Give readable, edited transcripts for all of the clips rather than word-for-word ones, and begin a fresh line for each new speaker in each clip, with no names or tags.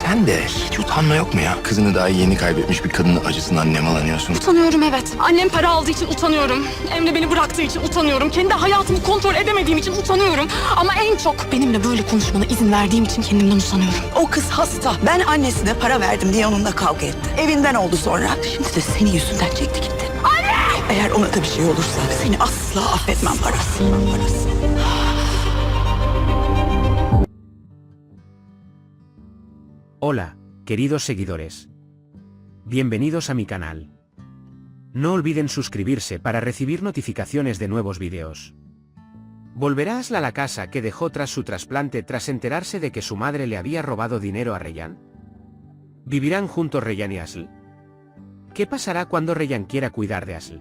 Sen de hiç utanma yok mu ya? Kızını daha yeni kaybetmiş bir kadının acısından nemalanıyorsun.
Utanıyorum evet. Annem para aldığı için utanıyorum. Emre beni bıraktığı için utanıyorum. Kendi hayatımı kontrol edemediğim için utanıyorum. Ama en çok benimle böyle konuşmana izin verdiğim için kendimden utanıyorum.
O kız hasta. Ben annesine para verdim diye onunla kavga etti. Evinden oldu sonra. Şimdi de senin yüzünden çekti gitti. Anne! Eğer ona da bir şey olursa seni asla affetmem parası.
Hola, queridos seguidores. Bienvenidos a mi canal. No olviden suscribirse para recibir notificaciones de nuevos videos. ¿Volverá Asl a la casa que dejó tras su trasplante tras enterarse de que su madre le había robado dinero a Reyhan? ¿Vivirán juntos Reyhan y Asl? ¿Qué pasará cuando Reyhan quiera cuidar de Asl?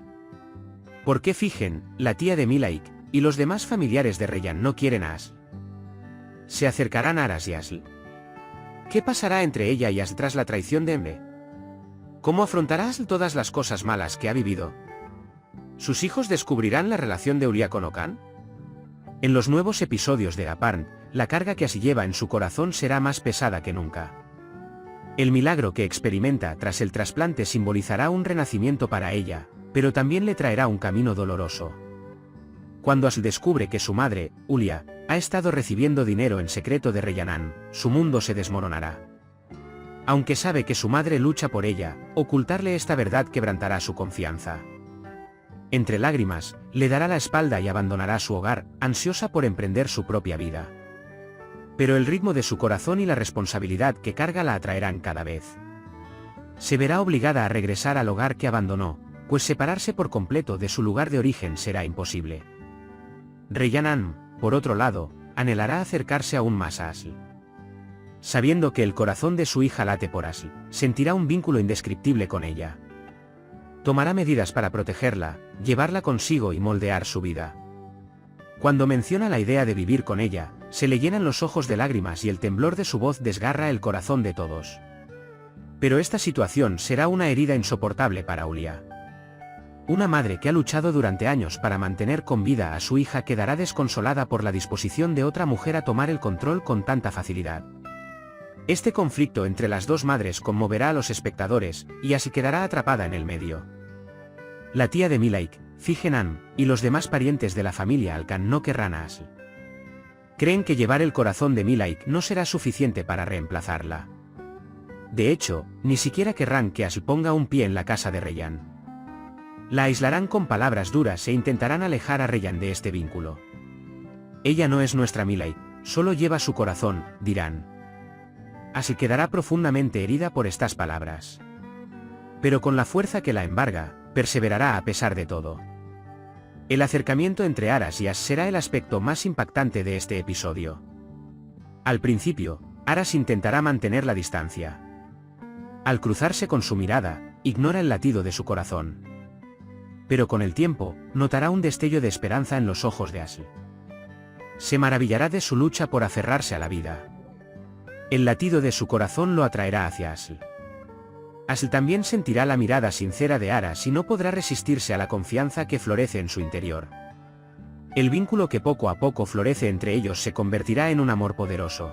¿Por qué Figen, la tía de Milaik, y los demás familiares de Reyhan no quieren a Asl? ¿Se acercarán Aras y Asl? ¿Qué pasará entre ella y Asl tras la traición de Emre? ¿Cómo afrontará Asl todas las cosas malas que ha vivido? ¿Sus hijos descubrirán la relación de Ulia con Okan? En los nuevos episodios de Aparnt, la carga que Asl lleva en su corazón será más pesada que nunca. El milagro que experimenta tras el trasplante simbolizará un renacimiento para ella, pero también le traerá un camino doloroso. Cuando Asl descubre que su madre, Ulia, ha estado recibiendo dinero en secreto de Reyhanan, su mundo se desmoronará. Aunque sabe que su madre lucha por ella, ocultarle esta verdad quebrantará su confianza. Entre lágrimas, le dará la espalda y abandonará su hogar, ansiosa por emprender su propia vida. Pero el ritmo de su corazón y la responsabilidad que carga la atraerán cada vez. Se verá obligada a regresar al hogar que abandonó, pues separarse por completo de su lugar de origen será imposible. Reyhanan, por otro lado, anhelará acercarse aún más a Asl. Sabiendo que el corazón de su hija late por Asl, sentirá un vínculo indescriptible con ella. Tomará medidas para protegerla, llevarla consigo y moldear su vida. Cuando menciona la idea de vivir con ella, se le llenan los ojos de lágrimas y el temblor de su voz desgarra el corazón de todos. Pero esta situación será una herida insoportable para Ulia. Una madre que ha luchado durante años para mantener con vida a su hija quedará desconsolada por la disposición de otra mujer a tomar el control con tanta facilidad. Este conflicto entre las dos madres conmoverá a los espectadores, y así quedará atrapada en el medio. La tía de Milaik, Figen, y los demás parientes de la familia Alkan no querrán a Asl. Creen que llevar el corazón de Milaik no será suficiente para reemplazarla. De hecho, ni siquiera querrán que Asl ponga un pie en la casa de Reyhan. La aislarán con palabras duras e intentarán alejar a Reyhan de este vínculo. Ella no es nuestra Milaik, solo lleva su corazón, dirán. Asl quedará profundamente herida por estas palabras. Pero con la fuerza que la embarga, perseverará a pesar de todo. El acercamiento entre Aras y Asl será el aspecto más impactante de este episodio. Al principio, Aras intentará mantener la distancia. Al cruzarse con su mirada, ignora el latido de su corazón. Pero con el tiempo, notará un destello de esperanza en los ojos de Asl. Se maravillará de su lucha por aferrarse a la vida. El latido de su corazón lo atraerá hacia Asl. Asl también sentirá la mirada sincera de Aras y no podrá resistirse a la confianza que florece en su interior. El vínculo que poco a poco florece entre ellos se convertirá en un amor poderoso.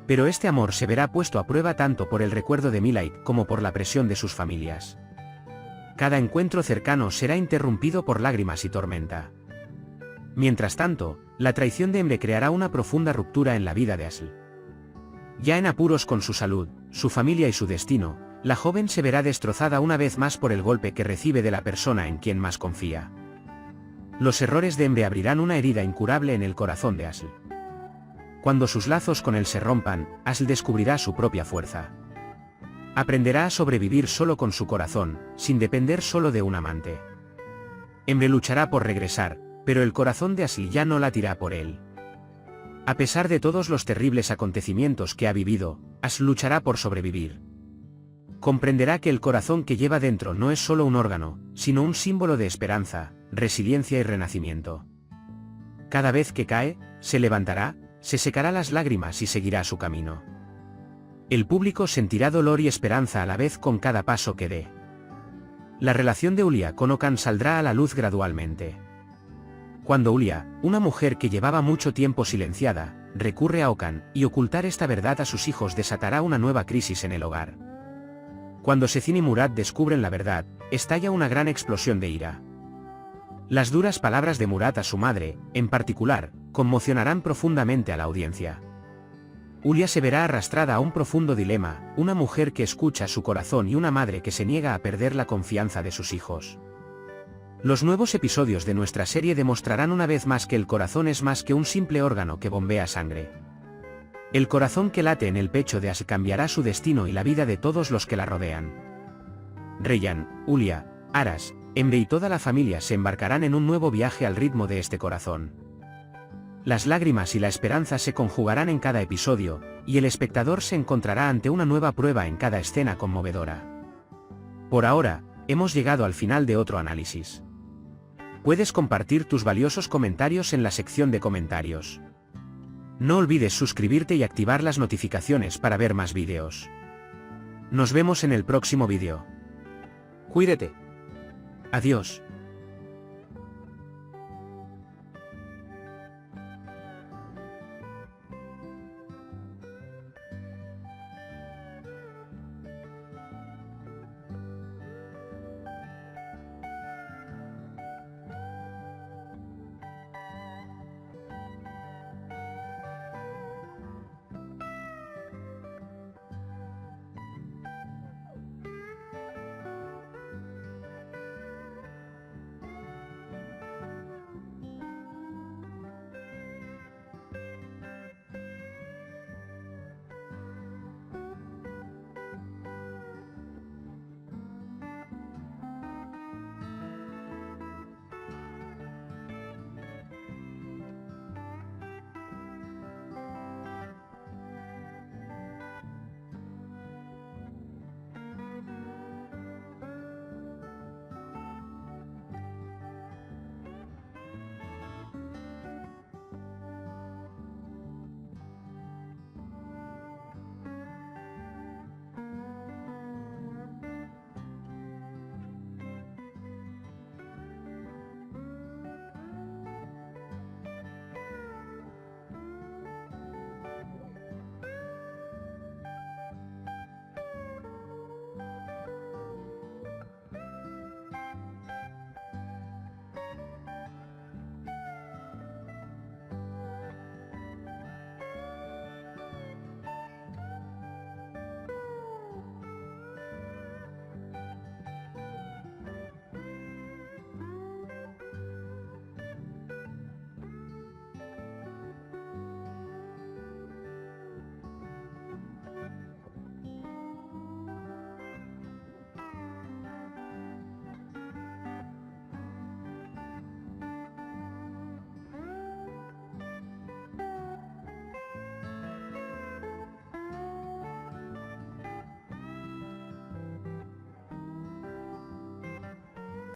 Pero este amor se verá puesto a prueba tanto por el recuerdo de Milaik como por la presión de sus familias. Cada encuentro cercano será interrumpido por lágrimas y tormenta. Mientras tanto, la traición de Emre creará una profunda ruptura en la vida de Asl. Ya en apuros con su salud, su familia y su destino, la joven se verá destrozada una vez más por el golpe que recibe de la persona en quien más confía. Los errores de Emre abrirán una herida incurable en el corazón de Asl. Cuando sus lazos con él se rompan, Asl descubrirá su propia fuerza. Aprenderá a sobrevivir solo con su corazón, sin depender solo de un amante. Emre luchará por regresar, pero el corazón de Asl ya no latirá por él. A pesar de todos los terribles acontecimientos que ha vivido, Asl luchará por sobrevivir. Comprenderá que el corazón que lleva dentro no es solo un órgano, sino un símbolo de esperanza, resiliencia y renacimiento. Cada vez que cae, se levantará, se secará las lágrimas y seguirá su camino. El público sentirá dolor y esperanza a la vez con cada paso que dé. La relación de Ulia con Okan saldrá a la luz gradualmente. Cuando Ulia, una mujer que llevaba mucho tiempo silenciada, recurre a Okan, y ocultar esta verdad a sus hijos desatará una nueva crisis en el hogar. Cuando Secin y Murat descubren la verdad, estalla una gran explosión de ira. Las duras palabras de Murat a su madre, en particular, conmocionarán profundamente a la audiencia. Ulya se verá arrastrada a un profundo dilema, una mujer que escucha su corazón y una madre que se niega a perder la confianza de sus hijos. Los nuevos episodios de nuestra serie demostrarán una vez más que el corazón es más que un simple órgano que bombea sangre. El corazón que late en el pecho de Ash cambiará su destino y la vida de todos los que la rodean. Reyhan, Ulya, Aras, Emre y toda la familia se embarcarán en un nuevo viaje al ritmo de este corazón. Las lágrimas y la esperanza se conjugarán en cada episodio, y el espectador se encontrará ante una nueva prueba en cada escena conmovedora. Por ahora, hemos llegado al final de otro análisis. Puedes compartir tus valiosos comentarios en la sección de comentarios. No olvides suscribirte y activar las notificaciones para ver más vídeos. Nos vemos en el próximo vídeo. Cuídate. Adiós.